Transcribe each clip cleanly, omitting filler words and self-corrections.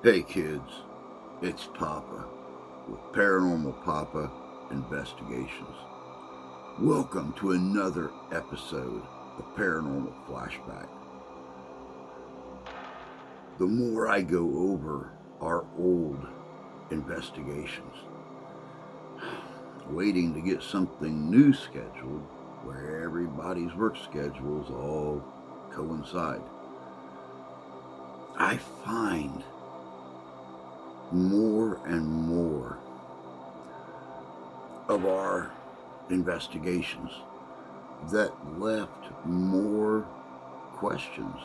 Hey kids, it's Papa with Paranormal Papa Investigations. Welcome to another episode of Paranormal Flashback. The more I go over our old investigations, waiting to get something new scheduled where everybody's work schedules all coincide, I find more and more of our investigations that left more questions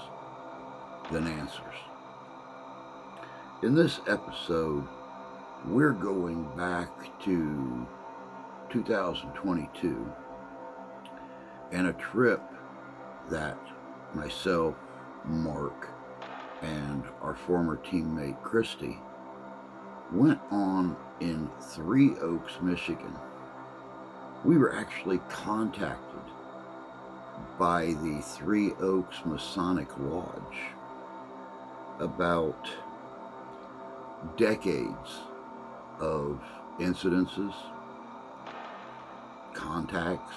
than answers. In this episode, we're going back to 2022 and a trip that myself, Mark, and our former teammate Christy went on in Three Oaks, Michigan. We were actually contacted by the Three Oaks Masonic Lodge about decades of incidences, contacts,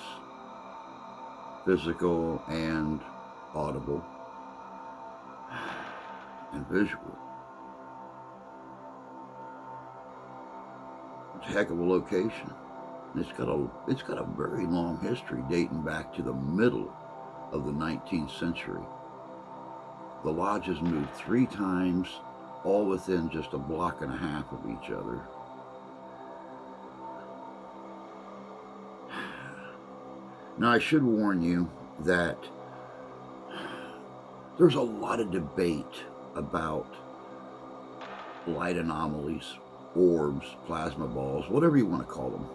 physical and audible, and visual. It's a heck of a location. It's got a very long history dating back to the middle of the 19th century. The lodge has moved 3 times, all within just a block and a half of each other. Now, I should warn you that there's a lot of debate about light anomalies, orbs, plasma balls, whatever you want to call them.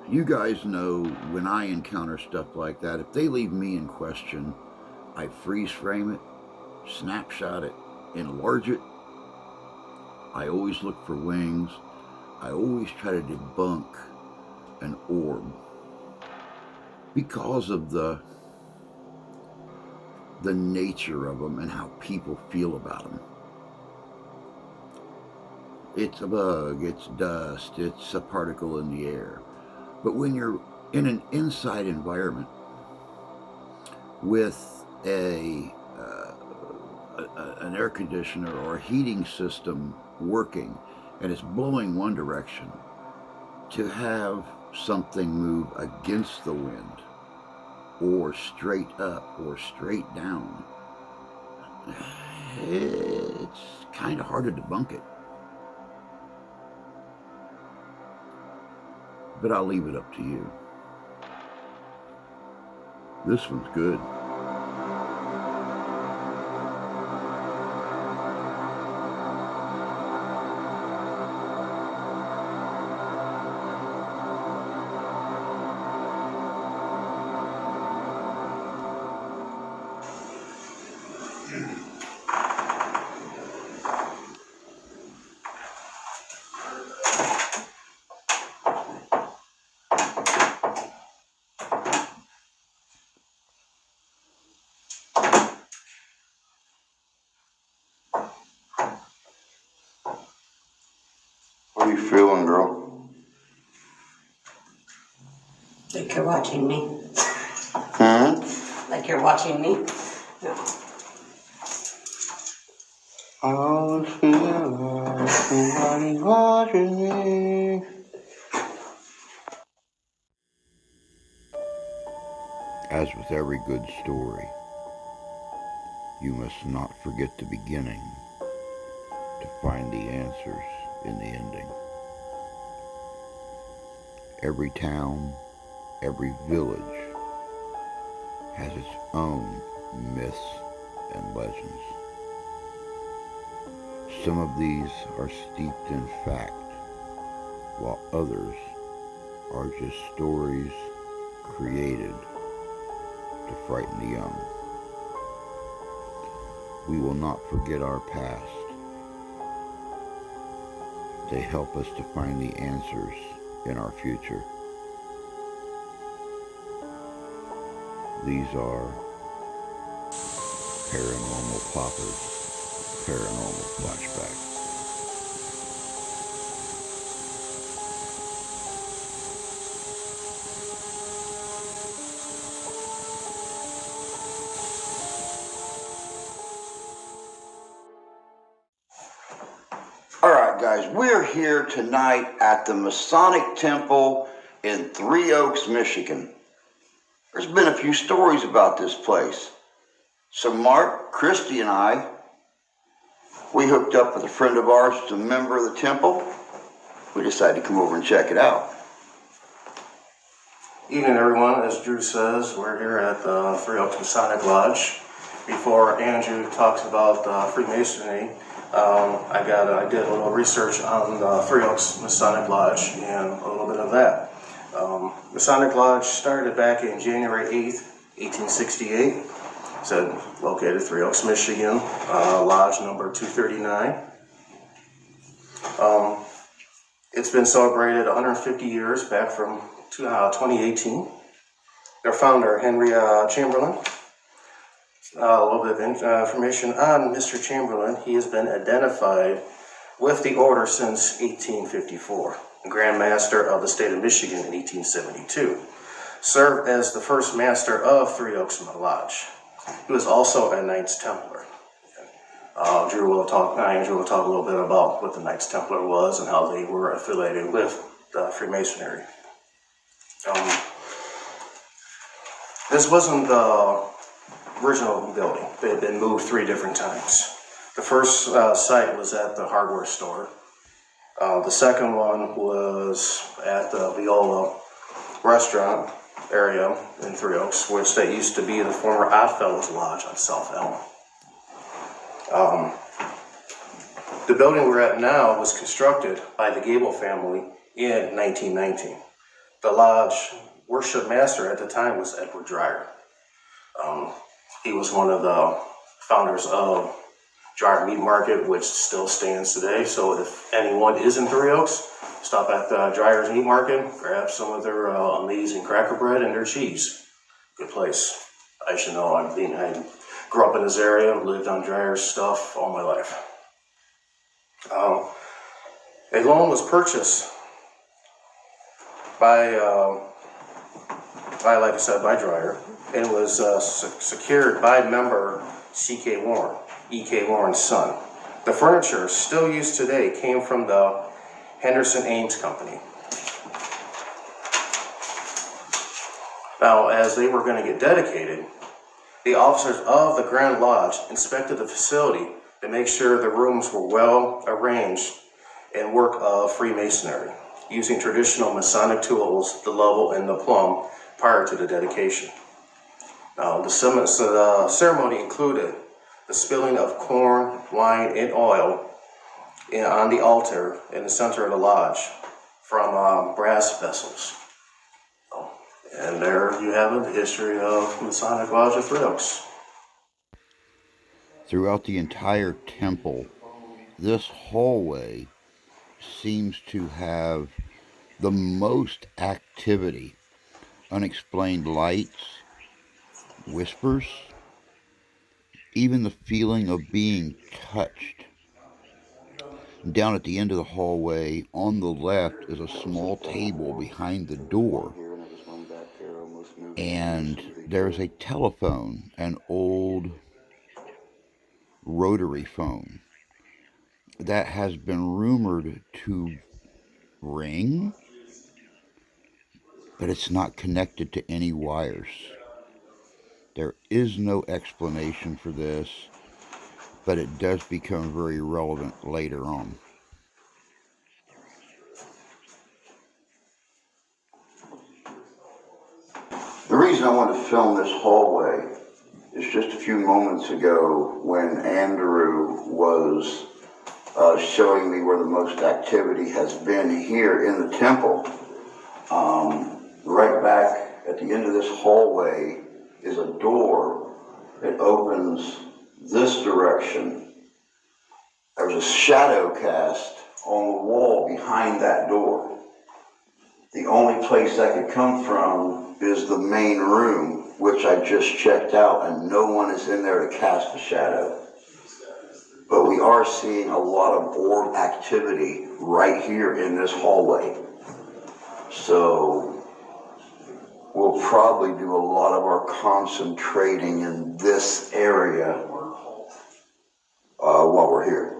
You guys know when I encounter stuff like that, if they leave me in question, I freeze frame it, snapshot it, enlarge it. I always look for wings. I always try to debunk an orb because of the nature of them and how people feel about them. It's a bug, it's dust, it's a particle in the air. But when you're in an inside environment with an air conditioner or a heating system working and it's blowing one direction, to have something move against the wind or straight up or straight down, it's kind of hard to debunk it. But I'll leave it up to you. This one's good. What are you feeling, girl? Like you're watching me. Hmm? Like you're watching me. No. I always feel like somebody's watching me. As with every good story, you must not forget the beginning to find the answers in the ending. Every town, every village has its own myths and legends. Some of these are steeped in fact, while others are just stories created to frighten the young. We will not forget our past. They help us to find the answers in our future. These are Paranormal Papa's Paranormal Flashback. Alright guys, we're here tonight at the Masonic Temple in Three Oaks, Michigan. There's been a few stories about this place. So Mark, Christy, and I, we hooked up with a friend of ours who's a member of the temple. We decided to come over and check it out. Evening everyone, as Drew says, we're here at the Three Oaks Masonic Lodge. Before Andrew talks about Freemasonry, I did a little research on the Three Oaks Masonic Lodge and a little bit of that. Masonic Lodge started back in January 8th, 1868. It's located in Three Oaks, Michigan, Lodge number 239. It's been celebrated 150 years back from 2018. Their founder, Henry Chamberlain. A little bit of information on Mr. Chamberlain. He has been identified with the order since 1854. Grand Master of the state of Michigan in 1872. Served as the first master of Three Oaks Lodge. He was also a Knights Templar. Andrew will talk a little bit about what the Knights Templar was and how they were affiliated with Freemasonry. This wasn't the original building. They had been moved 3 different times. The first site was at the hardware store. The second one was at the Viola restaurant area in Three Oaks, which that used to be the former Oddfellows Lodge on South Elm. The building we're at now was constructed by the Gable family in 1919. The lodge worship master at the time was Edward Dreyer. He was one of the founders of Dreyer Meat Market, which still stands today. So if anyone is in Three Oaks, stop at Dreyer's Meat Market, grab some of their amazing cracker bread and their cheese. Good place. I should know. I grew up in this area, lived on Dreyer's stuff all my life. A loan was purchased by like I said, by Dreyer, and was secured by member C.K. Warren, E.K. Warren's son. The furniture still used today came from the Henderson Ames Company. Now, as they were going to get dedicated, the officers of the Grand Lodge inspected the facility to make sure the rooms were well arranged and work of Freemasonry, using traditional Masonic tools, the level and the plumb, prior to the dedication. Now, the ceremony included the spilling of corn, wine, and oil on the altar in the center of the lodge from brass vessels. And there you have it, the history of Masonic Lodge of Three Oaks. Throughout the entire temple, this hallway seems to have the most activity. Unexplained lights, whispers, even the feeling of being touched. Down at the end of the hallway, on the left, is a small table behind the door. And there's a telephone, an old rotary phone, that has been rumored to ring, but it's not connected to any wires. There is no explanation for this, but it does become very relevant later on. The reason I wanted to film this hallway is just a few moments ago when Andrew was showing me where the most activity has been here in the temple. Right back at the end of this hallway is a door that opens this direction. There's a shadow cast on the wall behind that door. The only place that could come from is the main room, which I just checked out, and no one is in there to cast a shadow. but we are seeing a lot of orb activity right here in this hallway. So we'll probably do a lot of our concentrating in this area while we're here.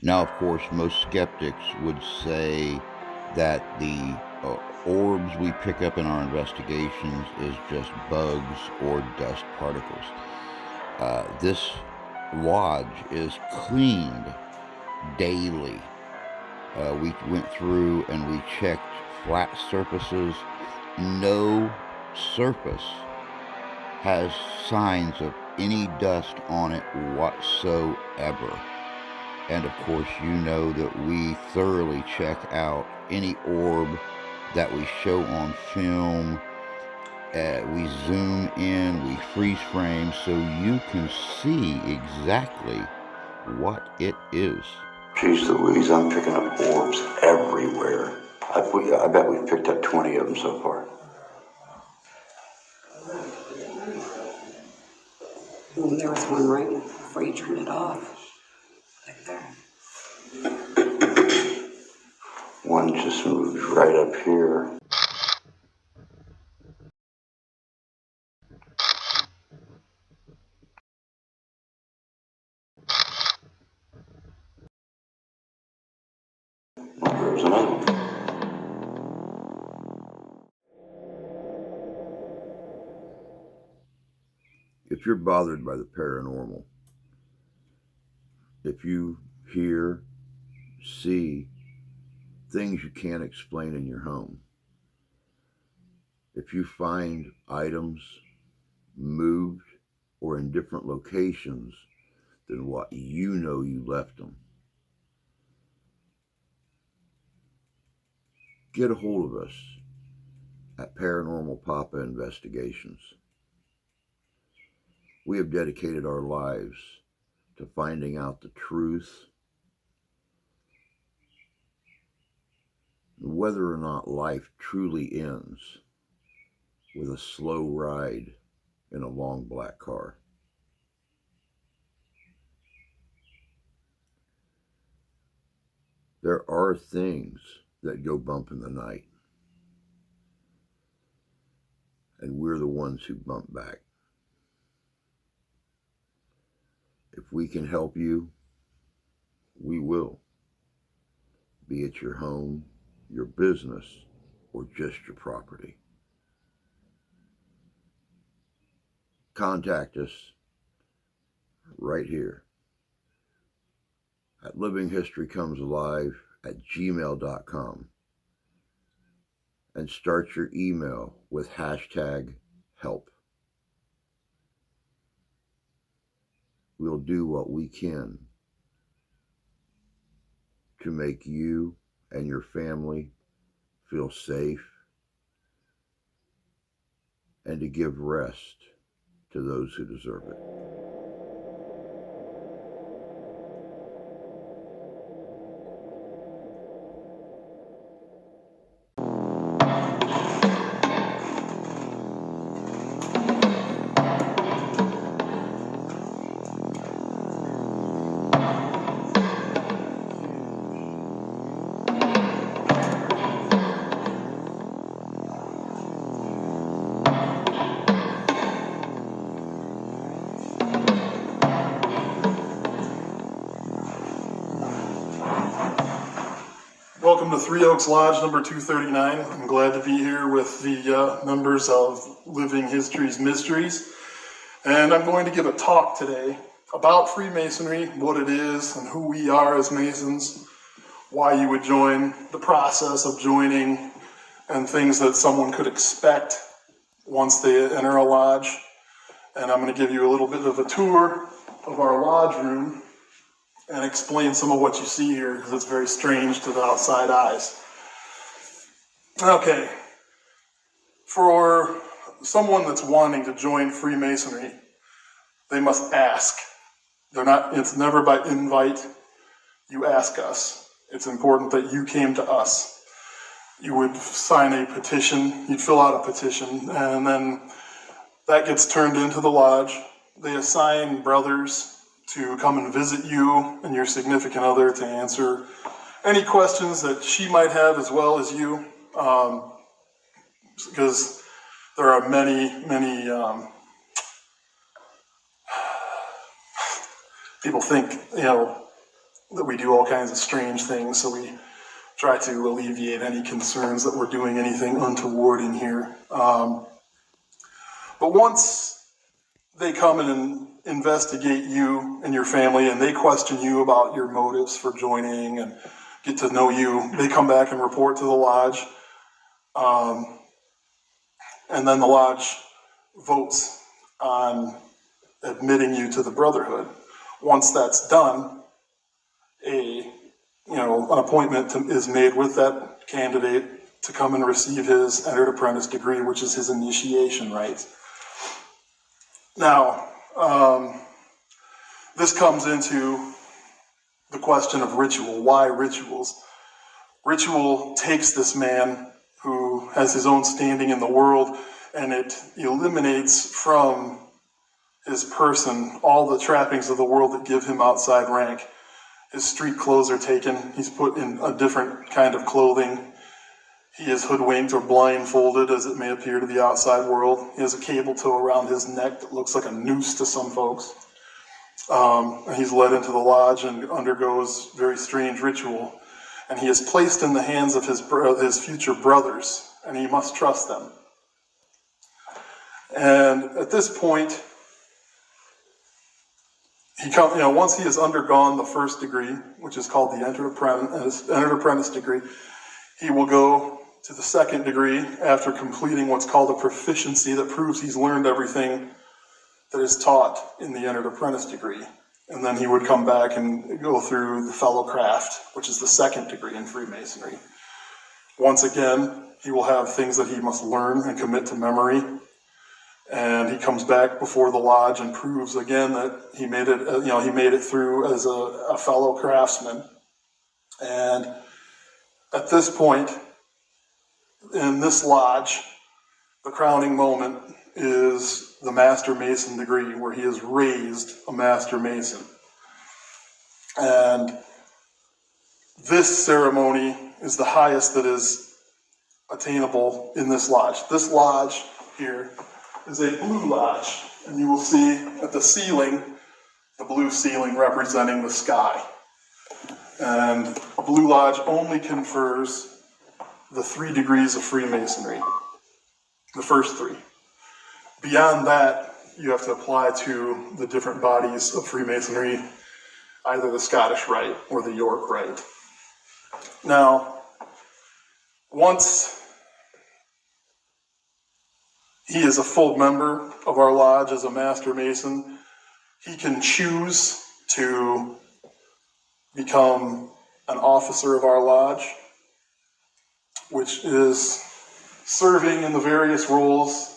Now, of course, most skeptics would say that the orbs we pick up in our investigations is just bugs or dust particles. This lodge is cleaned daily. We went through and we checked flat surfaces. No surface has signs of any dust on it whatsoever. And of course, you know that we thoroughly check out any orb that we show on film. We zoom in, we freeze frame, so you can see exactly what it is. Jeez Louise, I'm picking up orbs everywhere. I bet we've picked up 20 of them so far. And there was one right before you turned it off. Like there. One just moved right up here. There's another one. If you're bothered by the paranormal, if you hear, see things you can't explain in your home, if you find items moved or in different locations than what you know you left them, get a hold of us at Paranormal Papa Investigations. We have dedicated our lives to finding out the truth, whether or not life truly ends with a slow ride in a long black car. There are things that go bump in the night, and we're the ones who bump back. If we can help you, we will, be it your home, your business, or just your property. Contact us right here at livinghistorycomesalive@gmail.com and start your email with #help. We'll do what we can to make you and your family feel safe and to give rest to those who deserve it. Welcome to Three Oaks Lodge number 239. I'm glad to be here with the members of Living History's Mysteries. And I'm going to give a talk today about Freemasonry, what it is and who we are as Masons, why you would join, the process of joining, and things that someone could expect once they enter a lodge. And I'm going to give you a little bit of a tour of our lodge room and explain some of what you see here, because it's very strange to the outside eyes. Okay, for someone that's wanting to join Freemasonry, they must ask. It's never by invite. You ask us. It's important that you came to us. You would sign a petition, you'd fill out a petition, and then That gets turned into the lodge. They assign brothers to come and visit you and your significant other to answer any questions that she might have as well as you, because there are many people think, that we do all kinds of strange things, so we try to alleviate any concerns that we're doing anything untoward in here. But once they come in and investigate you and your family, and they question you about your motives for joining and get to know you, they come back and report to the lodge. And then the lodge votes on admitting you to the brotherhood. Once that's done, an appointment is made with that candidate to come and receive his entered apprentice degree, which is his initiation rites. Now, this comes into the question of ritual. Why rituals? Ritual takes this man who has his own standing in the world, and it eliminates from his person all the trappings of the world that give him outside rank. His street clothes are taken. He's put in a different kind of clothing. He is hoodwinked or blindfolded, as it may appear to the outside world. He has a cable tow around his neck that looks like a noose to some folks. And he's led into the lodge and undergoes very strange ritual. And he is placed in the hands of his future brothers, and he must trust them. And at this point, once he has undergone the first degree, which is called the entered apprentice degree, he will go to the second degree after completing what's called a proficiency that proves he's learned everything that is taught in the entered apprentice degree. And then he would come back and go through the fellow craft, which is the second degree in Freemasonry. Once again, he will have things that he must learn and commit to memory. And he comes back before the lodge and proves again that he made it through as a fellow craftsman. And at this point, in this lodge, the crowning moment is the Master Mason degree, where he is raised a Master Mason. And this ceremony is the highest that is attainable in this lodge. This lodge here is a blue lodge, and you will see at the ceiling, the blue ceiling representing the sky. And a blue lodge only confers the 3 degrees of Freemasonry, the first 3. Beyond that, you have to apply to the different bodies of Freemasonry, either the Scottish Rite or the York Rite. Now, once he is a full member of our lodge as a Master Mason, he can choose to become an officer of our lodge, which is serving in the various roles,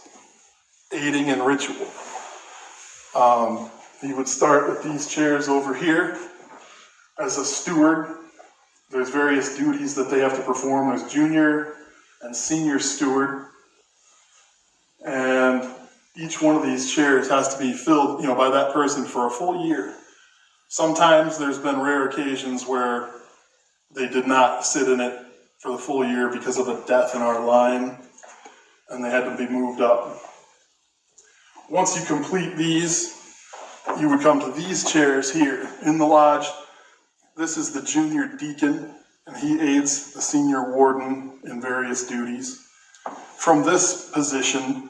aiding in ritual. He would start with these chairs over here as a steward. There's various duties that they have to perform. There's junior and senior steward. And each one of these chairs has to be filled, by that person for a full year. Sometimes there's been rare occasions where they did not sit in it for the full year because of a death in our line, and they had to be moved up. Once you complete these, you would come to these chairs here in the lodge. This is the junior deacon, and he aids the senior warden in various duties. From this position,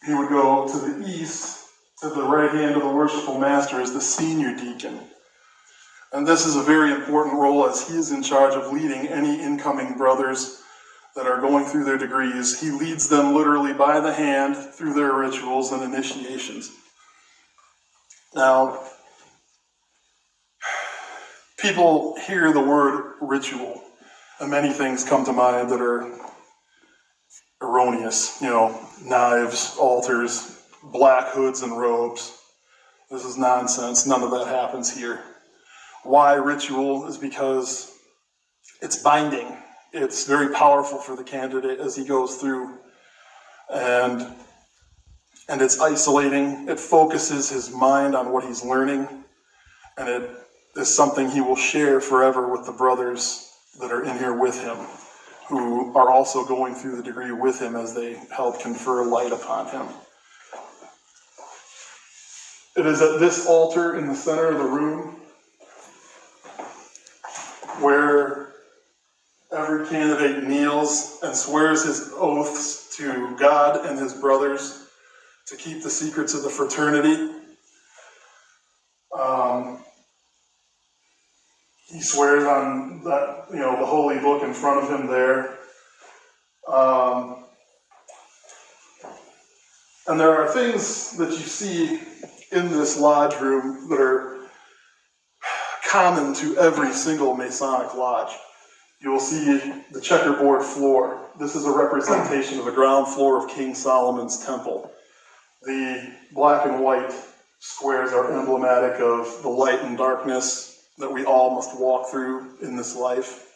he would go to the east, to the right hand of the worshipful master is the senior deacon. And this is a very important role, as he is in charge of leading any incoming brothers that are going through their degrees. He leads them literally by the hand through their rituals and initiations. Now, people hear the word ritual, and many things come to mind that are erroneous. Knives, altars, black hoods and robes. This is nonsense. None of that happens here. Why ritual is because it's binding. It's very powerful for the candidate as he goes through. And and it's isolating. It focuses his mind on what he's learning, and it is something he will share forever with the brothers that are in here with him, who are also going through the degree with him as they help confer light upon him. It is at this altar in the center of the room where every candidate kneels and swears his oaths to God and his brothers to keep the secrets of the fraternity. He swears on that, the holy book in front of him there. And there are things that you see in this lodge room that are common to every single Masonic lodge. You will see the checkerboard floor. This is a representation of the ground floor of King Solomon's temple. The black and white squares are emblematic of the light and darkness that we all must walk through in this life.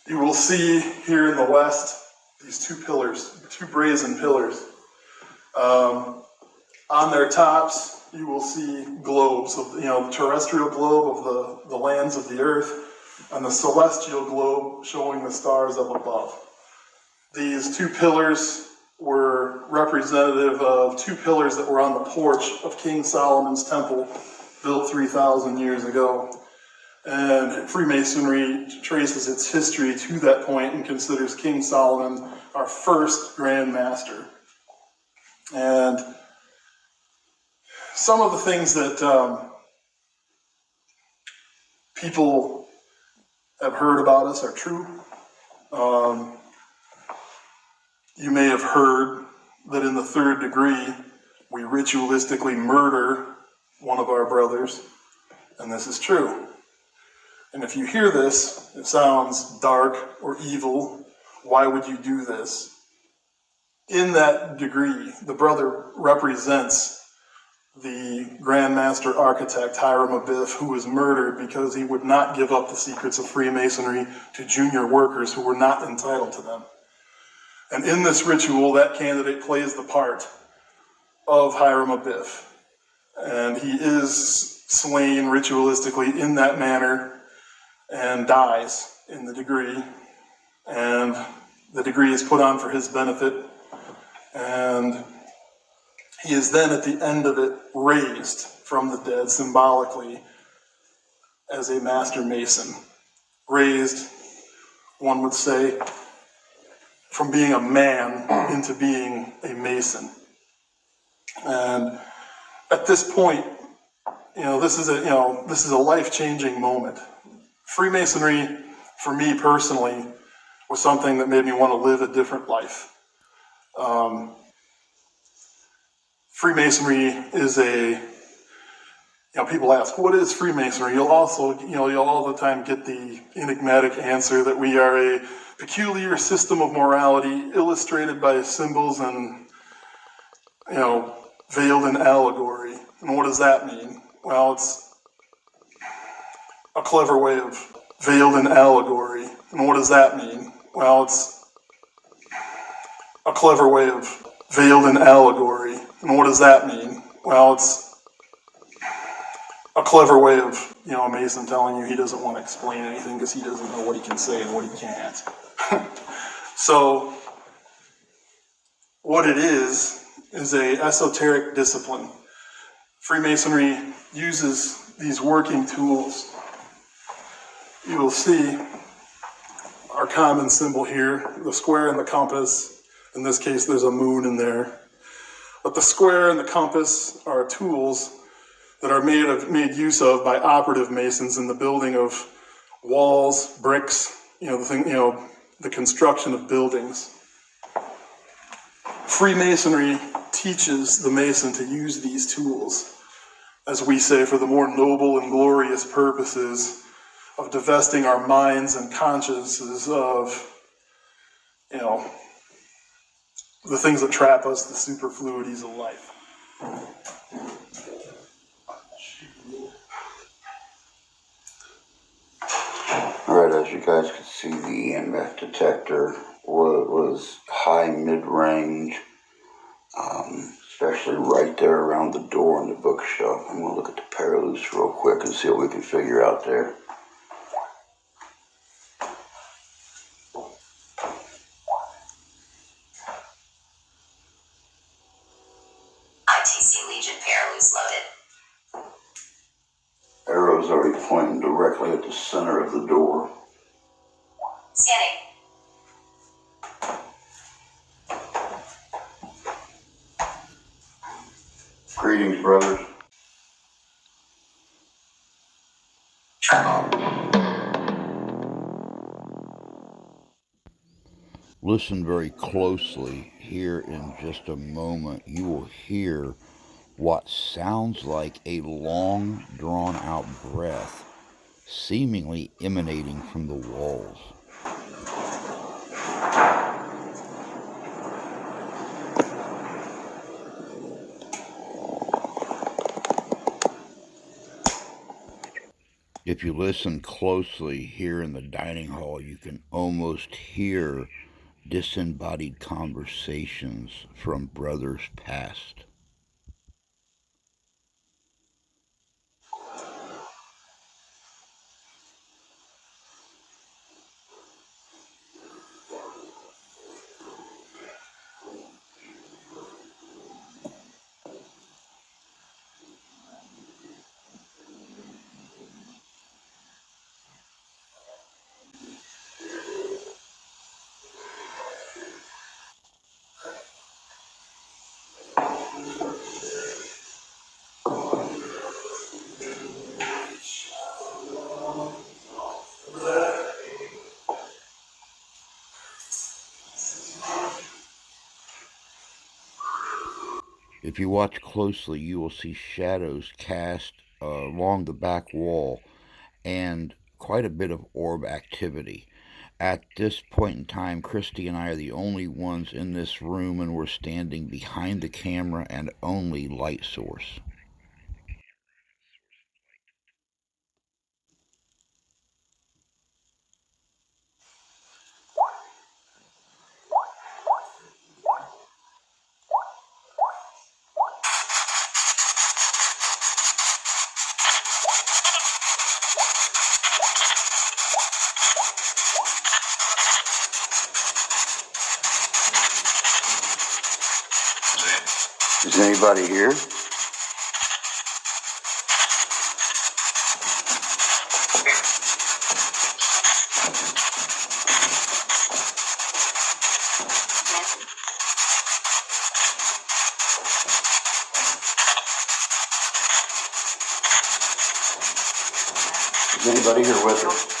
You will see here in the west these two pillars, two brazen pillars. On their tops, you will see globes of, the terrestrial globe of the lands of the earth, and the celestial globe showing the stars up above. These two pillars were representative of two pillars that were on the porch of King Solomon's temple, built 3,000 years ago. And Freemasonry traces its history to that point and considers King Solomon our first Grand Master. And some of the things that people have heard about us are true. You may have heard that in the third degree, we ritualistically murder one of our brothers, and this is true. And if you hear this, it sounds dark or evil. Why would you do this? In that degree, the brother represents the Grand Master Architect Hiram Abiff, who was murdered because he would not give up the secrets of Freemasonry to junior workers who were not entitled to them. And in this ritual, that candidate plays the part of Hiram Abiff. And he is slain ritualistically in that manner and dies in the degree. And the degree is put on for his benefit. And he is then at the end of it raised from the dead symbolically as a master mason. Raised, one would say, from being a man into being a mason. And at this point, this is a life-changing moment. Freemasonry, for me personally, was something that made me want to live a different life. Freemasonry is people ask, what is Freemasonry? You'll all the time get the enigmatic answer that we are a peculiar system of morality illustrated by symbols and, veiled in allegory. And what does that mean? Well, it's a clever way of veiled in allegory. And what does that mean? Well, it's a clever way of veiled in allegory. And what does that mean? Well, it's a clever way of, a Mason telling you he doesn't want to explain anything because he doesn't know what he can say and what he can't. So, what it is a esoteric discipline. Freemasonry uses these working tools. You will see our common symbol here, the square and the compass. In this case, there's a moon in there. But the square and the compass are tools that are made use of by operative masons in the building of walls, bricks, the construction of buildings. Freemasonry teaches the mason to use these tools, as we say, for the more noble and glorious purposes of divesting our minds and consciences of, the things that trap us, the superfluities of life. Alright, as you guys could see, the EMF detector was high mid-range. especially right there around the door in the bookshelf. I'm gonna look at the paraloose real quick and see what we can figure out there. ITC Legion paraloose loaded. Arrow's already pointing directly at the center of the door. Scanning. Greetings, brothers. Listen very closely. Here in just a moment, you will hear what sounds like a long, drawn-out breath, seemingly emanating from the walls. If you listen closely here in the dining hall, you can almost hear disembodied conversations from brothers past. If you watch closely, you will see shadows cast along the back wall and quite a bit of orb activity. At this point in time, Christy and I are the only ones in this room, and we're standing behind the camera and only light source. Is anybody here? Is anybody here with us?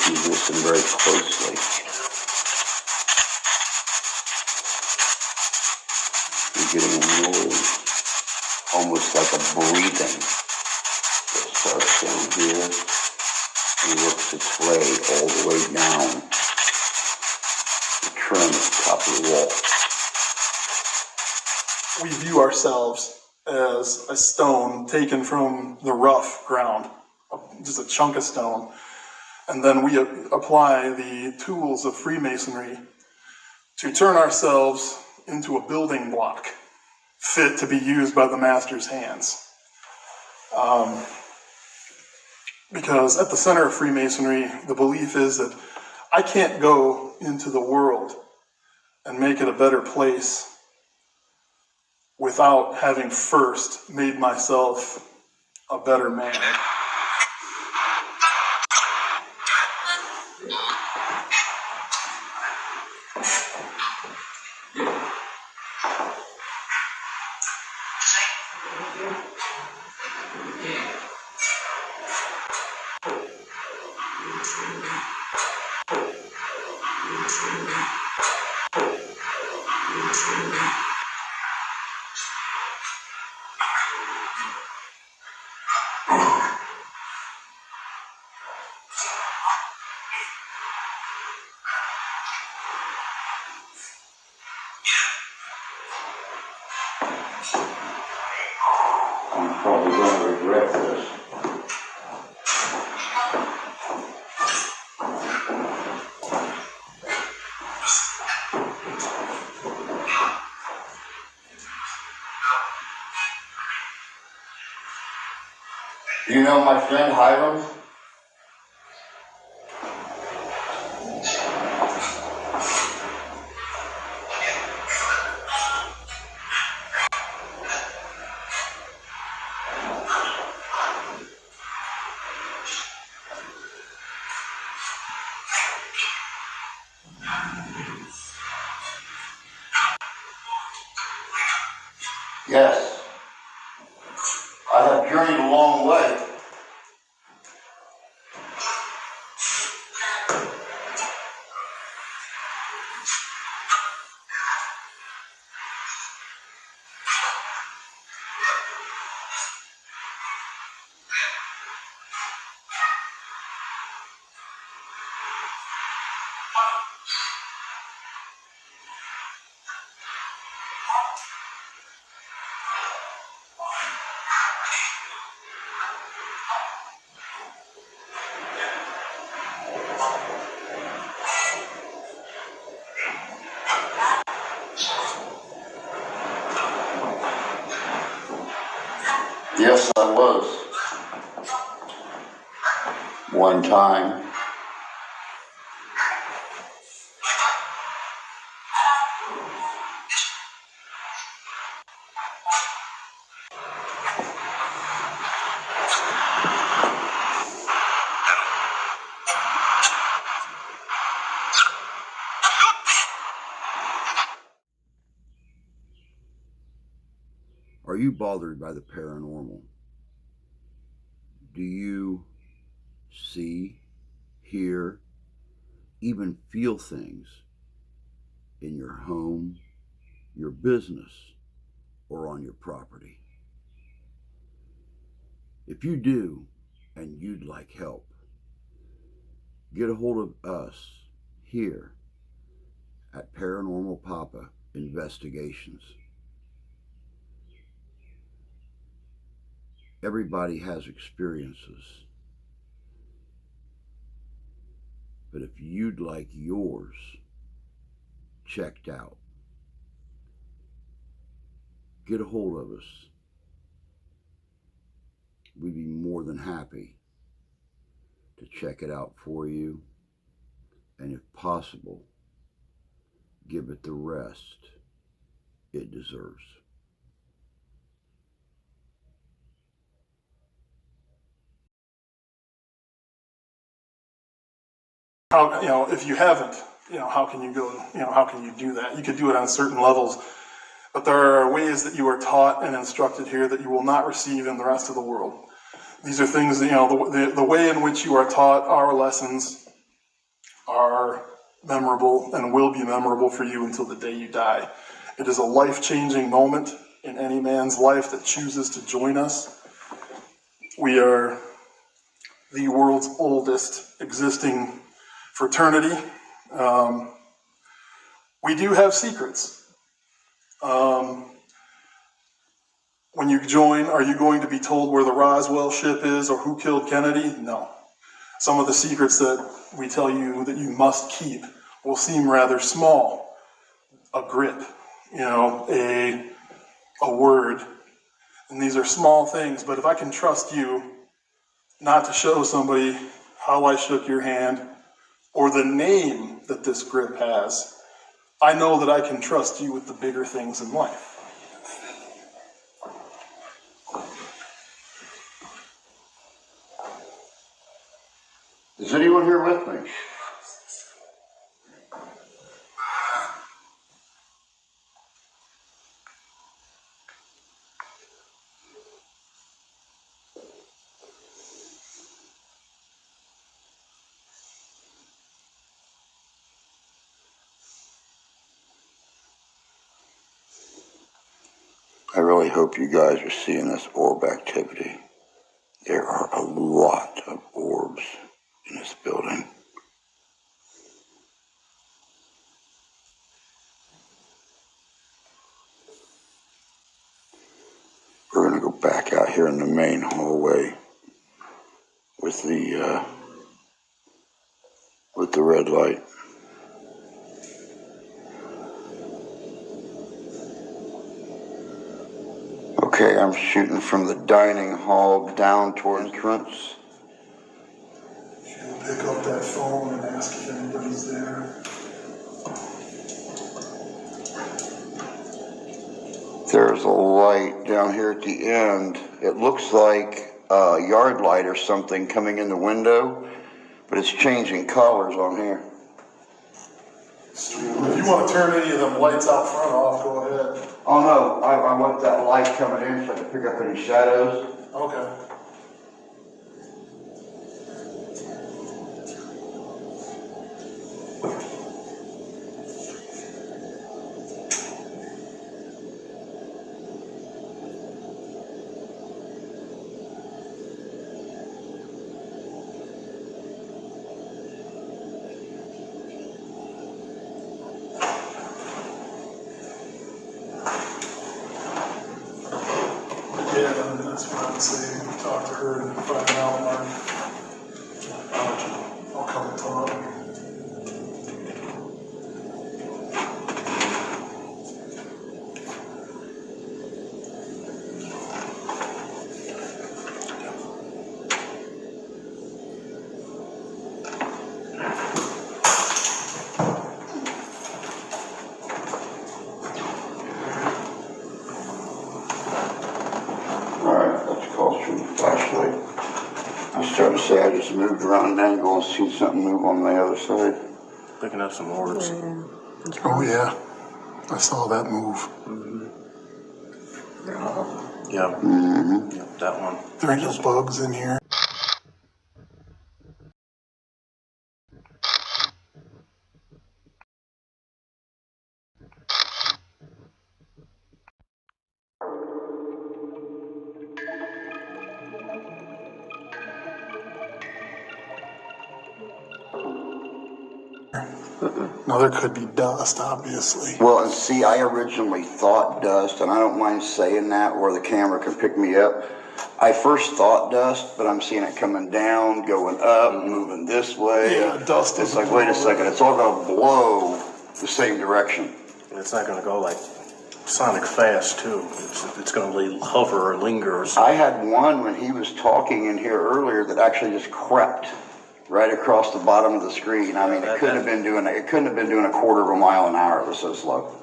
you listen very closely, you're getting a noise, almost like a breathing that starts down here and works its way all the way down the trim at the top of the wall. We view ourselves as a stone taken from the rough ground, just a chunk of stone, and then we apply the tools of Freemasonry to turn ourselves into a building block fit to be used by the master's hands. Because at the center of Freemasonry, the belief is that I can't go into the world and make it a better place without having first made myself a better man. I'm probably going to regret this. Do you know my friend Hiram? Yes. I have journeyed a long way. Yes, I was. One time. Are you bothered by the paranormal? Do you see, hear, even feel things in your home, your business, or on your property? If you do, and you'd like help, get a hold of us here at Paranormal Papa Investigations. Everybody has experiences, but if you'd like yours checked out, get a hold of us. We'd be more than happy to check it out for you, and if possible, give it the rest it deserves. How, if you haven't, how can you go, how can you do that? You could do it on certain levels, but there are ways that you are taught and instructed here that you will not receive in the rest of the world. These are things that, the way in which you are taught our lessons are memorable and will be memorable for you until the day you die. It is a life-changing moment in any man's life that chooses to join us. We are the world's oldest existing fraternity. We do have secrets. When you join, are you going to be told where the Roswell ship is or who killed Kennedy? No. Some of the secrets that we tell you that you must keep will seem rather small. A grip, a word. And these are small things, but if I can trust you not to show somebody how I shook your hand or the name that this grip has, I know that I can trust you with the bigger things in life. Is anyone here with me? I really hope you guys are seeing this orb activity. There are a lot of orbs in this building. We're going to go back out here in the main hallway with the red light. Okay, I'm shooting from the dining hall down toward entrance. If you'll pick up that phone and ask if anybody's there. There's a light down here at the end. It looks like a yard light or something coming in the window, but it's changing colors on here. If you want to turn any of them lights out front off, go ahead. Oh no, I want that light coming in so I can pick up any shadows. Okay. Yeah, that's what I would say. Talk to her and find out, Mark. I'll come and talk. Alright, let's call through the flashlight. I was starting to say I just moved around an angle and seen something move on the other side. Picking up some orbs. Oh yeah, I saw that move. Yeah. Mm-hmm. Yep, that one. There ain't no bugs in here. Now there could be dust, obviously. Well, and see, I originally thought dust, and I don't mind saying that where the camera can pick me up. I first thought dust, but I'm seeing it coming down, going up, moving this way. Yeah, dust It's is like, wait a second, it's all going to blow the same direction. And it's not going to go like sonic fast, too. It's going to hover or linger or something. I had one when he was talking in here earlier that actually just crept right across the bottom of the screen. I mean, it couldn't have been doing a quarter of a mile an hour. It was so slow.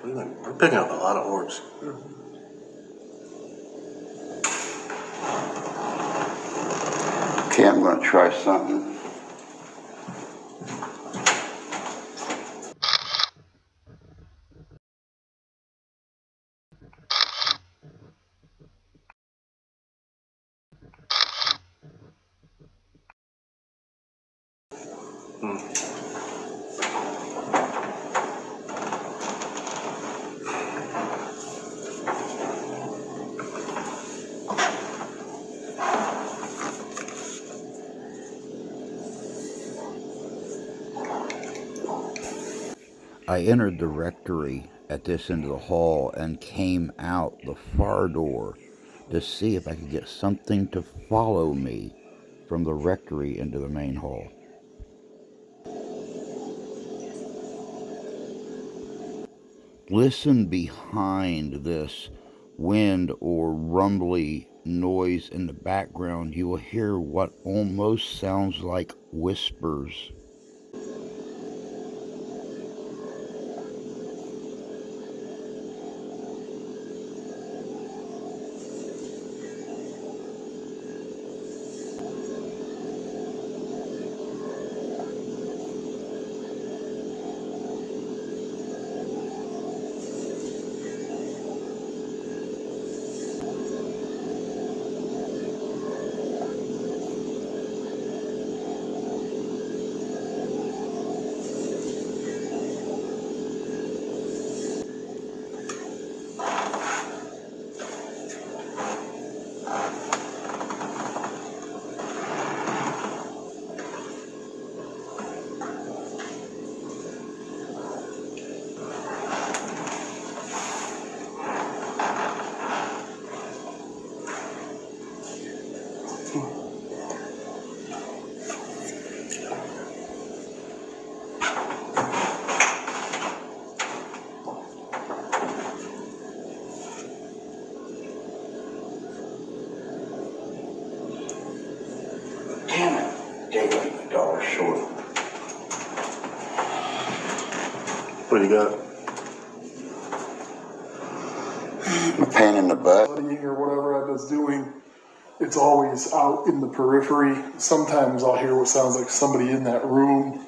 We're picking up a lot of orbs. Okay, I'm going to try something. I entered the rectory at this end of the hall and came out the far door to see if I could get something to follow me from the rectory into the main hall. Listen behind this wind or rumbly noise in the background. You will hear what almost sounds like whispers. Damn it, they like $1 short. What do you got? A pain in the butt. Studying or whatever I was doing, it's always out in the periphery. Sometimes I'll hear what sounds like somebody in that room,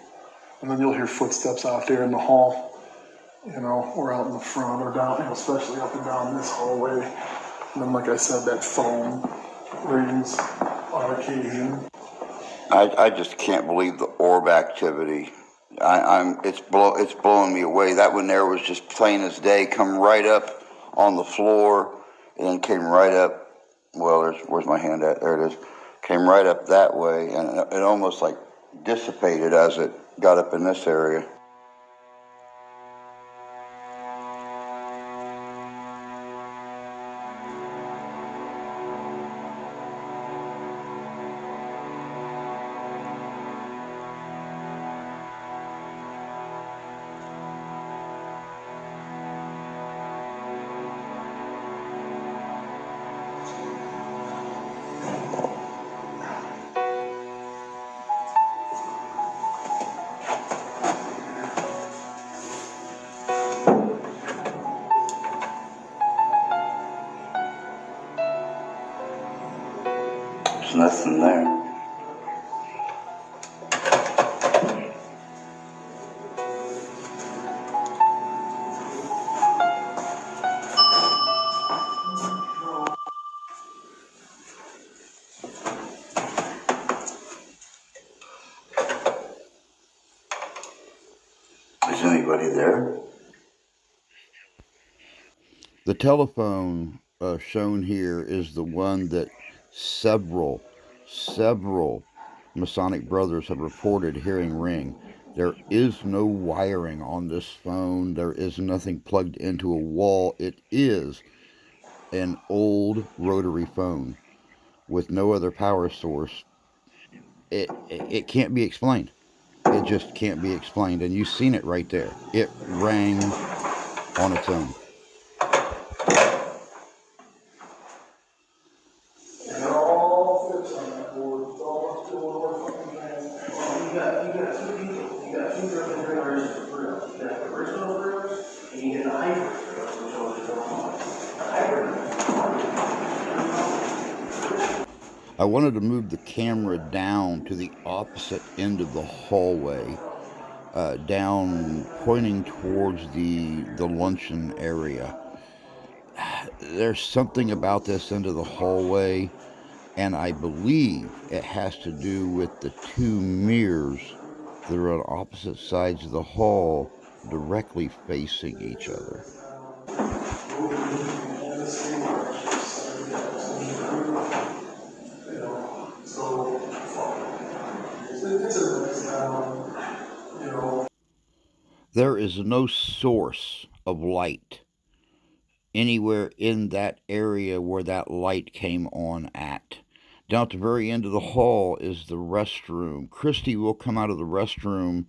and then you'll hear footsteps out there in the hall, or out in the front or down, especially up and down this hallway. And then, like I said, that phone rings on occasion. I just can't believe the orb activity. It's blowing me away. That one there was just plain as day, come right up on the floor, and then came right up. Well, where's my hand at? There it is. Came right up that way, and it almost like dissipated as it got up in this area. There's nothing there. Is anybody there? The telephone shown here is the one that several Masonic brothers have reported hearing ring. There is no wiring on this phone. There is nothing plugged into a wall. It is an old rotary phone with no other power source. It can't be explained. It just can't be explained. And you've seen it right there. It rang on its own. I wanted to move the camera down to the opposite end of the hallway, down pointing towards the luncheon area. There's something about this end of the hallway, and I believe it has to do with the two mirrors They're on opposite sides of the hall, directly facing each other. There is no source of light anywhere in that area where that light came on at. Down at the very end of the hall is the restroom. Christy will come out of the restroom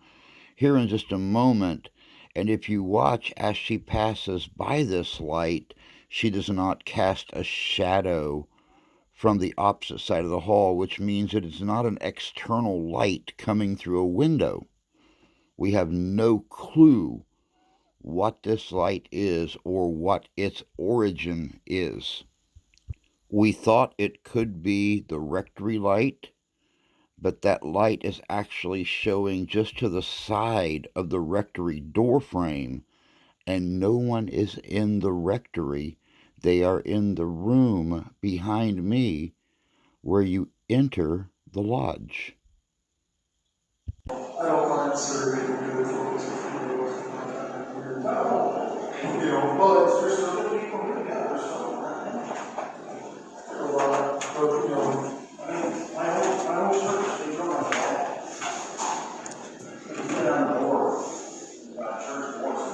here in just a moment, and if you watch as she passes by this light, she does not cast a shadow from the opposite side of the hall, which means it is not an external light coming through a window. We have no clue what this light is or what its origin is. We thought it could be the rectory light, but that light is actually showing just to the side of the rectory door frame, and no one is in the rectory. They are in the room behind me where you enter the lodge. I don't mind serving good folks if you know, but there's other people who got their stuff. A lot, but you know, my own church, they come like that. You get on the board, church boards,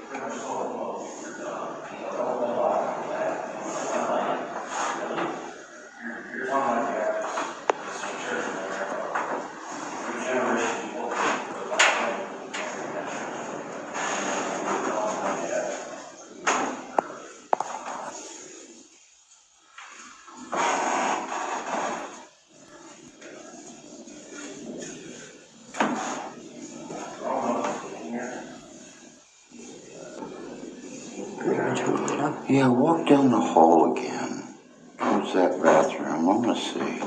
pretty much all here's one like that. Church generation people. Yeah, walk down the hall again. Towards that bathroom. I want to see.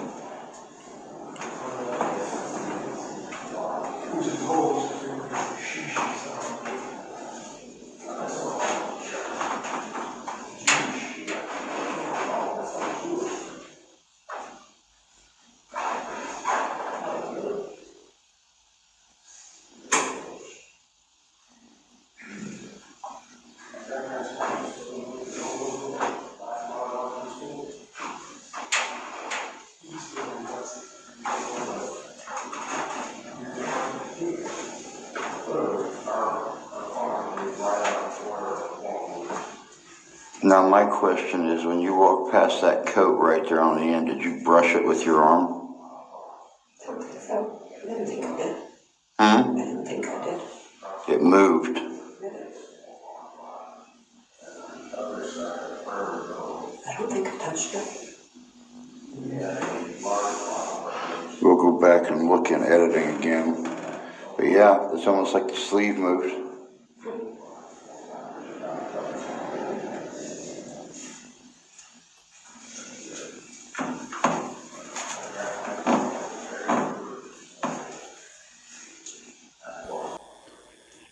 Now my question is, when you walk past that coat right there on the end, did you brush it with your arm? I don't think so. I didn't think I did. I didn't think I did. It moved. I don't think I touched it. We'll go back and look in editing again. But yeah, it's almost like the sleeve moved.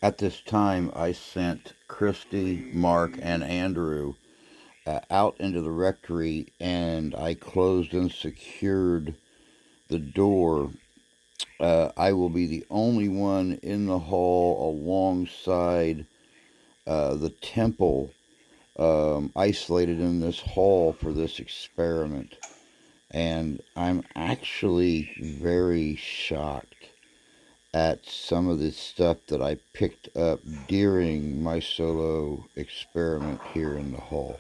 At this time, I sent Christy, Mark, and Andrew out into the rectory, and I closed and secured the door. I will be the only one in the hall alongside the temple, isolated in this hall for this experiment. And I'm actually very shocked at some of the stuff that I picked up during my solo experiment here in the hall.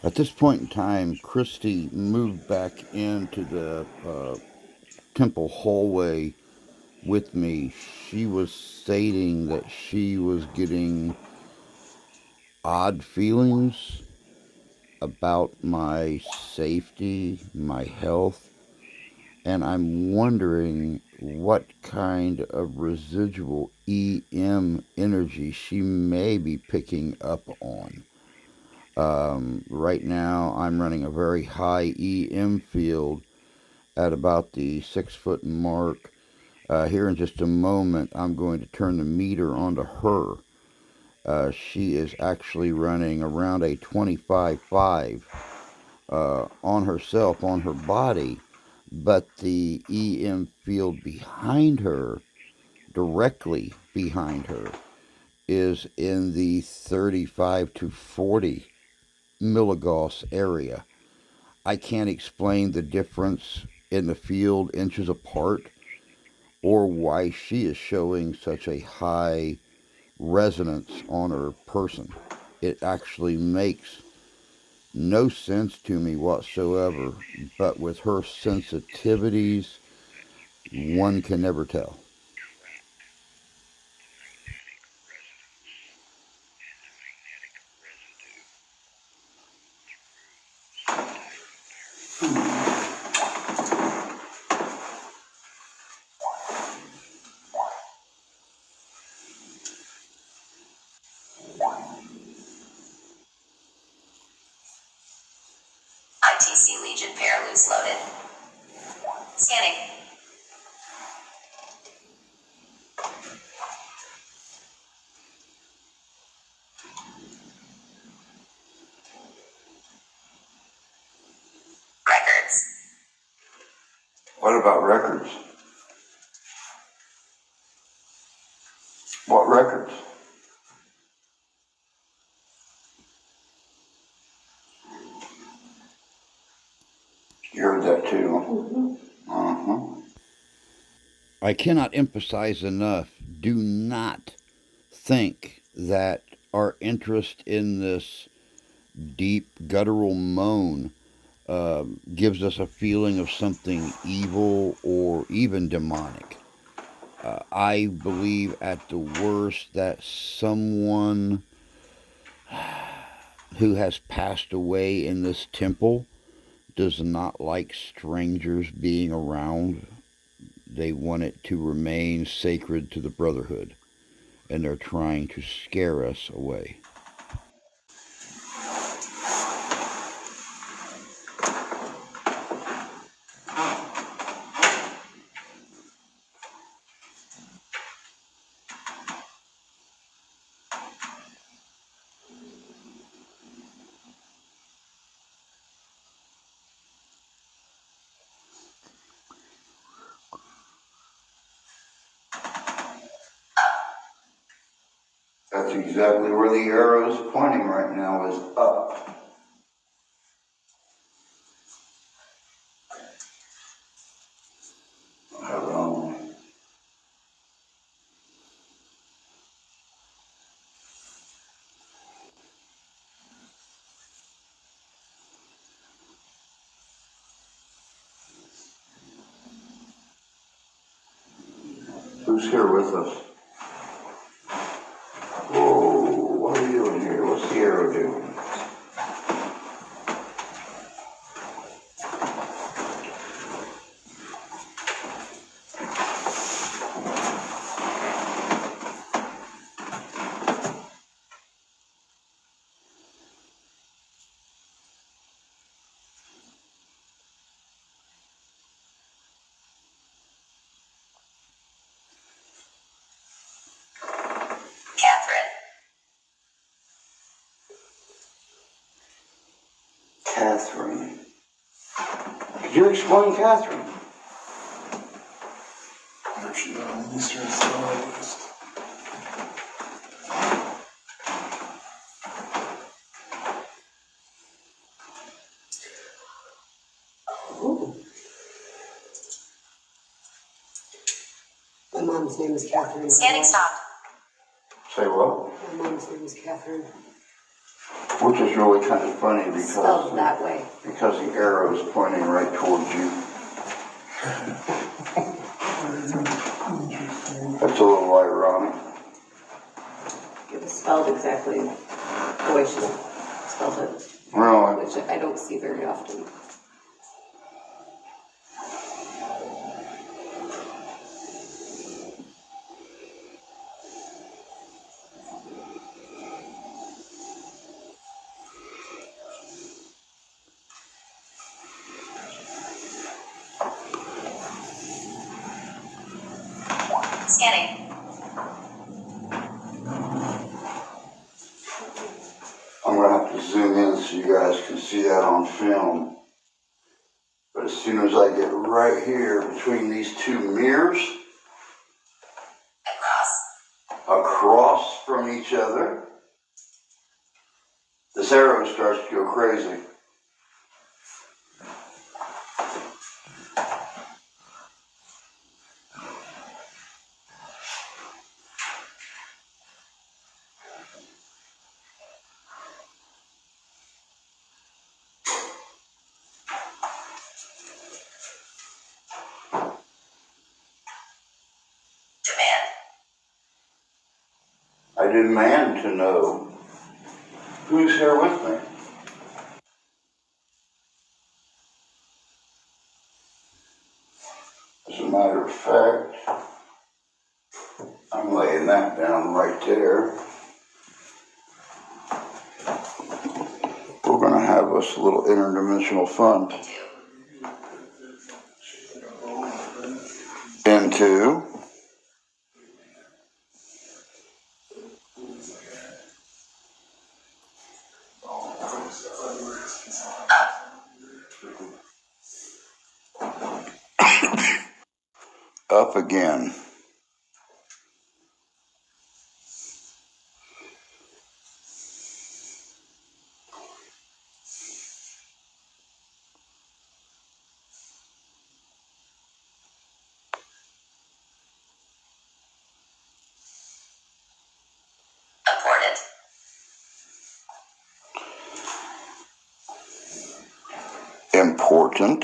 At this point in time, Christy moved back into the temple hallway with me. She was stating that she was getting odd feelings about my safety, my health, and I'm wondering what kind of residual EM energy she may be picking up on. Right now, I'm running a very high EM field at about the 6 foot mark. Here in just a moment, I'm going to turn the meter onto her. She is actually running around a 25.5 on herself, on her body, but the EM field behind her, directly behind her, is in the 35 to 40 milligauss area. I can't explain the difference in the field inches apart or why she is showing such a high resonance on her person. It actually makes no sense to me whatsoever, but with her sensitivities, one can never tell. ITC Legion pair loose loaded. Scanning. Records. What about records? What records? You heard that too? Uh-huh. I cannot emphasize enough, do not think that our interest in this deep guttural moan gives us a feeling of something evil or even demonic. I believe at the worst that someone who has passed away in this temple does not like strangers being around. They want it to remain sacred to the Brotherhood, and they're trying to scare us away. That's exactly where the arrow is pointing right now, is up. I'll have it on. Who's here with us? Whoa, what are we doing here? What's the arrow doing? Catherine. Catherine. Could you explain Catherine? There she is on the Eastern Star list. Ooh. My mom's name is Catherine. Scanning stopped. Say what? My mom's name is Catherine. Which is really kind of funny spelled that way. because the arrow is pointing right towards you. That's a little ironic. It was spelled exactly the way she spelled it, Really? which I don't see very often. Scanning. I'm going to have to zoom in so you guys can see that on film. But as soon as I get right here between these two mirrors, across from each other, this arrow starts to go crazy. Demand. I demand to know who's here with me. As a matter of fact, I'm laying that down right there. We're going to have us a little interdimensional fun. Into. Up again. Important. Important.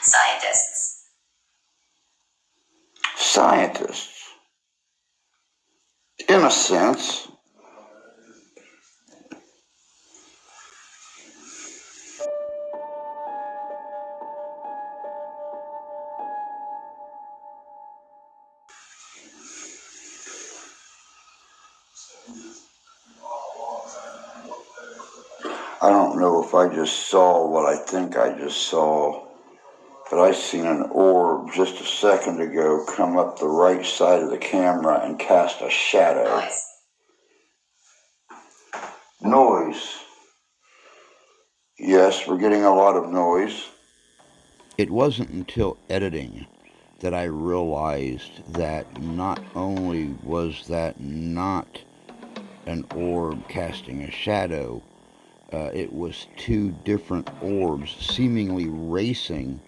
Scientists. Scientists. In a sense. I don't know if I just saw what I think I just saw, but I seen an orb just a second ago come up the right side of the camera and cast a shadow. Noise. Noise. Yes, we're getting a lot of noise. It wasn't until editing that I realized that not only was that not an orb casting a shadow, it was two different orbs seemingly racing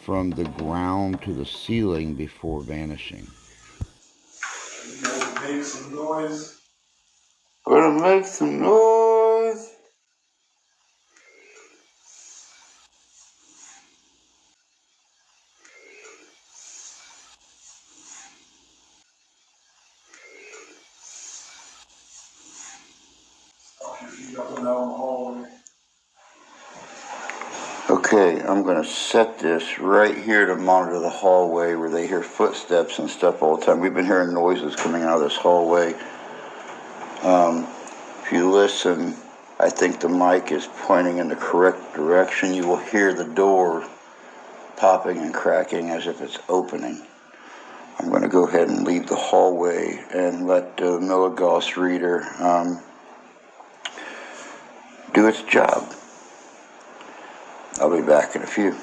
from the ground to the ceiling before vanishing. You guys make some noise. We're gonna make some noise. Stop your feet up and down the hallway. Okay, I'm gonna set this right here to monitor the hallway where they hear footsteps and stuff all the time. We've been hearing noises coming out of this hallway. If you listen, I think the mic is pointing in the correct direction. You will hear the door popping and cracking as if it's opening. I'm going to go ahead and leave the hallway and let the Milligauss reader do its job. I'll be back in a few.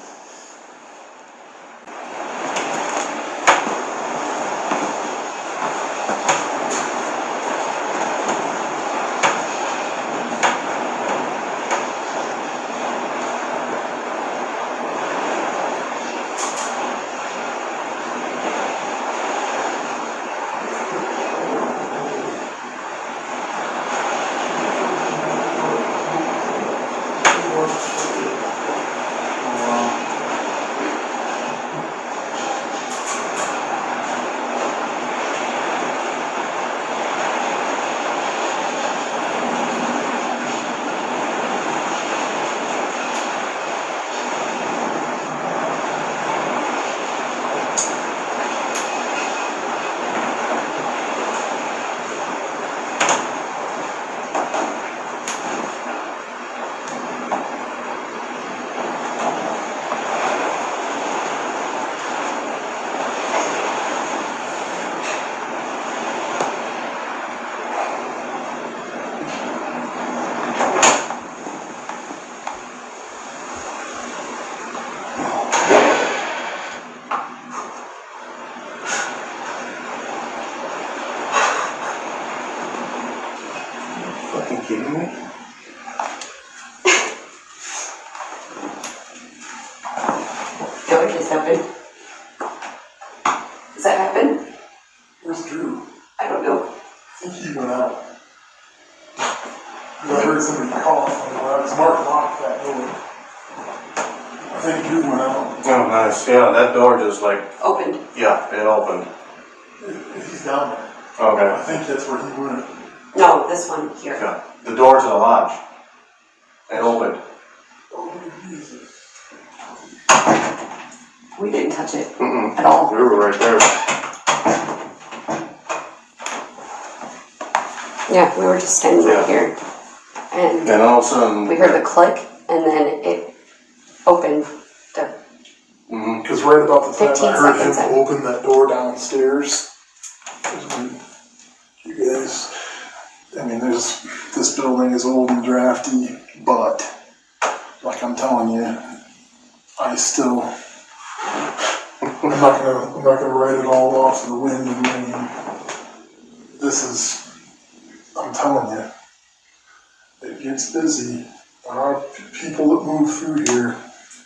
Okay. Does that happen? Where's Drew? I don't know. I think he went out. I heard somebody cough on the last Mark locked that door. I think Drew went out. Oh, nice. Yeah, that door just like, Opened. yeah, it opened. He's down there. Okay. I think that's where he went. No, this one here. Yeah. The door to the lodge. It opened. Oh, Jesus. We didn't touch it Mm-mm. at all. We were right there. Yeah, we were just standing right here. And And all of a sudden, we heard the click, and then it opened. Because right about the time 15 I heard him seconds in. open that door downstairs, you guys, I mean, this building is old and drafty, but like I'm telling you, I still, I'm not gonna write it all off for the wind and rain. This is, I'm telling you, it gets busy. There are people that move through here.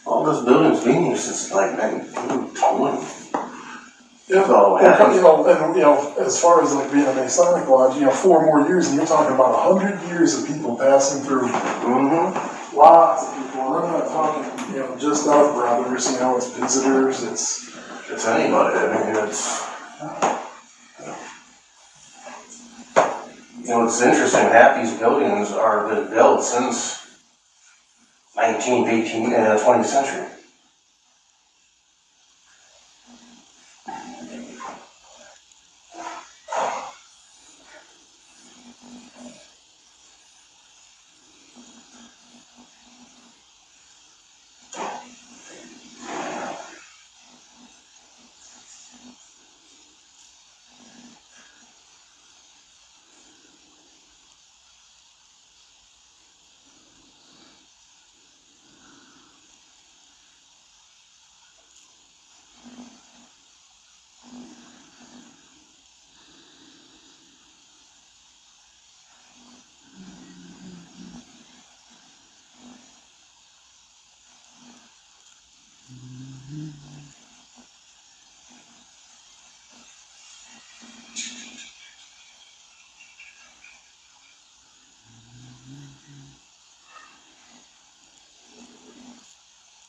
all this building's been here since like 1920. Yeah, So, as far as like being a Masonic Lodge, 4 more years, and you're talking about 100 years of people passing through. Mm-hmm. Lots of people. And I'm not talking, just our brothers. It's visitors. It's anybody. I mean, it's. It's interesting. Half these buildings are been built since 20th century.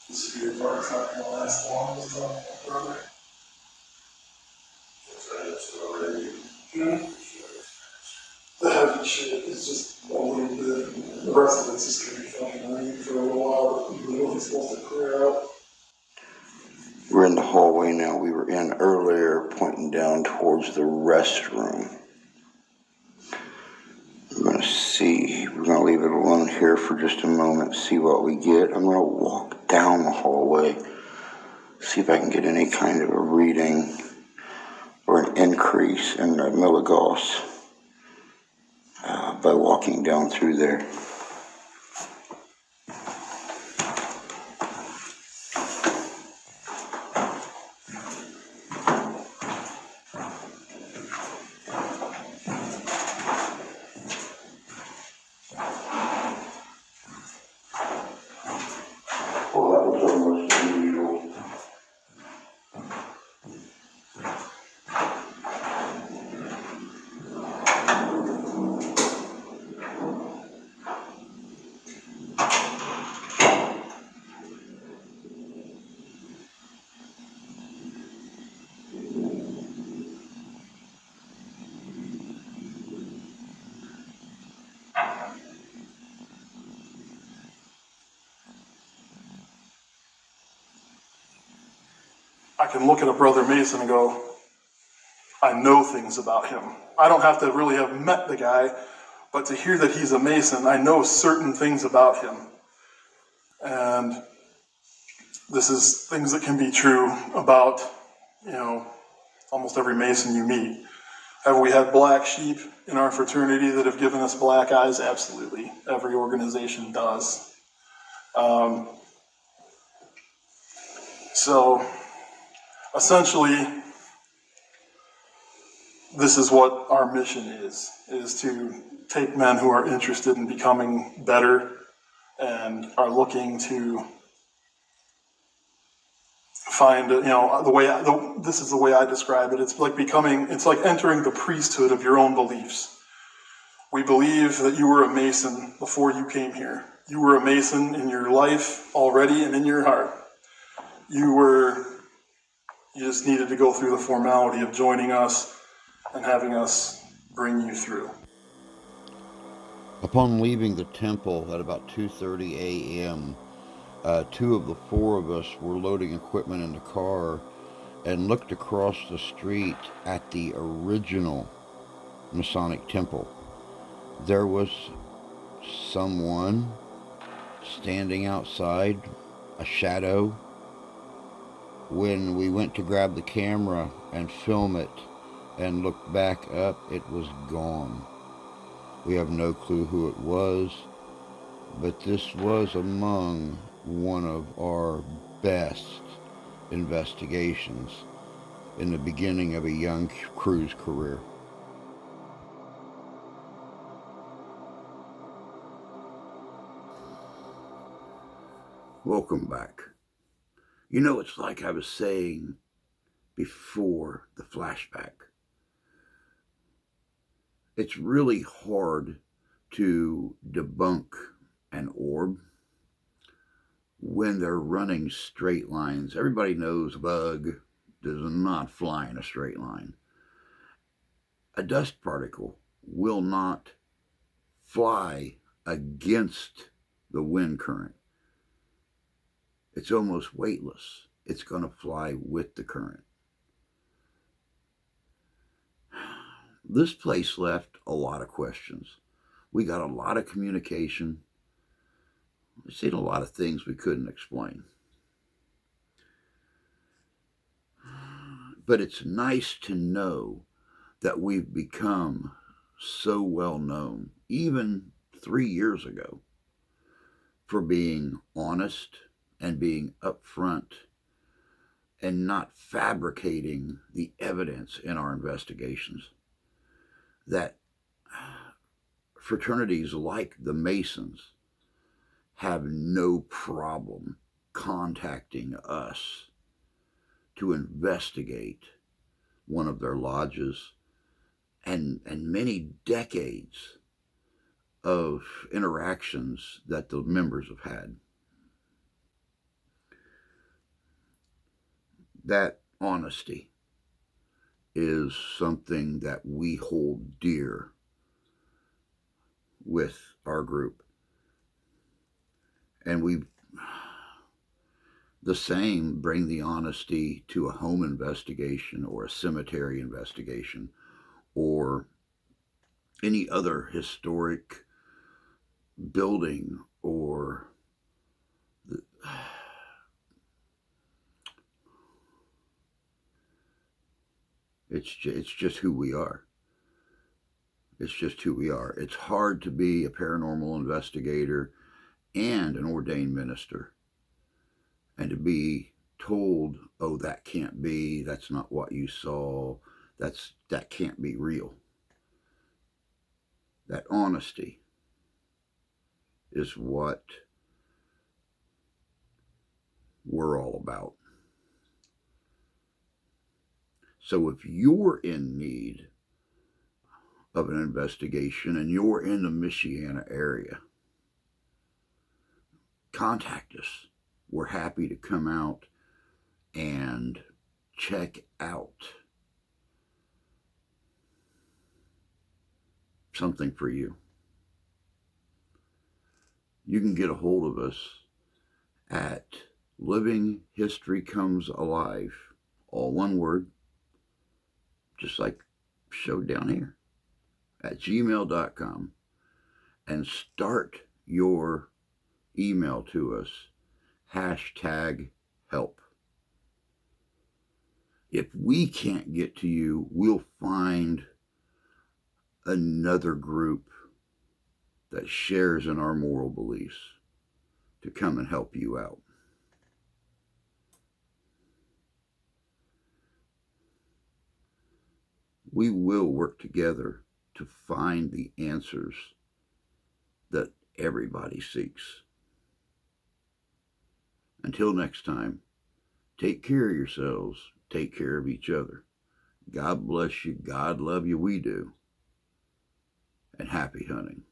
This spirit part's not going to last long, as my brother. The heavy shit is just a little bit. The rest of it's just going to be fucking rain for a little while, but really supposed to clear up. We're in the hallway now. We were in earlier, pointing down towards the restroom. We're going to see. We're going to leave it alone here for just a moment, see what we get. I'm going to walk down the hallway, see if I can get any kind of a reading or an increase in the milligauss by walking down through there. Well, that was almost unusual. I can look at a brother Mason and go, I know things about him. I don't have to really have met the guy, but to hear that he's a Mason, I know certain things about him. And this is things that can be true about, almost every Mason you meet. Have we had black sheep in our fraternity that have given us black eyes? Absolutely. Every organization does. So essentially, this is what our mission is to take men who are interested in becoming better and are looking to find, this is the way I describe it. It's like entering the priesthood of your own beliefs. We believe that you were a Mason before you came here. You were a Mason in your life already and in your heart. You just needed to go through the formality of joining us and having us bring you through. Upon leaving the temple at about 2:30 a.m., two of the four of us were loading equipment in the car and looked across the street at the original Masonic temple. There was someone standing outside, a shadow. When we went to grab the camera and film it and looked back up, it was gone. We have no clue who it was, but this was among one of our best investigations in the beginning of a young crew's career. Welcome back. It's like I was saying before the flashback. It's really hard to debunk an orb when they're running straight lines. Everybody knows a bug does not fly in a straight line. A dust particle will not fly against the wind current. It's almost weightless. It's going to fly with the current. This place left a lot of questions. We got a lot of communication. We've seen a lot of things we couldn't explain. But it's nice to know that we've become so well known, even 3 years ago, for being honest and being upfront and not fabricating the evidence in our investigations. That fraternities like the Masons have no problem contacting us to investigate one of their lodges and many decades of interactions that the members have had. That honesty is something that we hold dear with our group. And we, the same, bring the honesty to a home investigation or a cemetery investigation or any other historic building or it's just who we are. It's just who we are. It's hard to be a paranormal investigator and an ordained minister and to be told, oh, that can't be, that's not what you saw, that can't be real. That honesty is what we're all about. So if you're in need of an investigation and you're in the Michiana area, contact us. We're happy to come out and check out something for you. You can get a hold of us at livinghistorycomesalive, all one word, just like showed down here, at gmail.com, and start your email to us, #help. If we can't get to you, we'll find another group that shares in our moral beliefs to come and help you out. We will work together to find the answers that everybody seeks. Until next time, Take care of yourselves. Take care of each other. God bless you. God love you. We do. And happy hunting.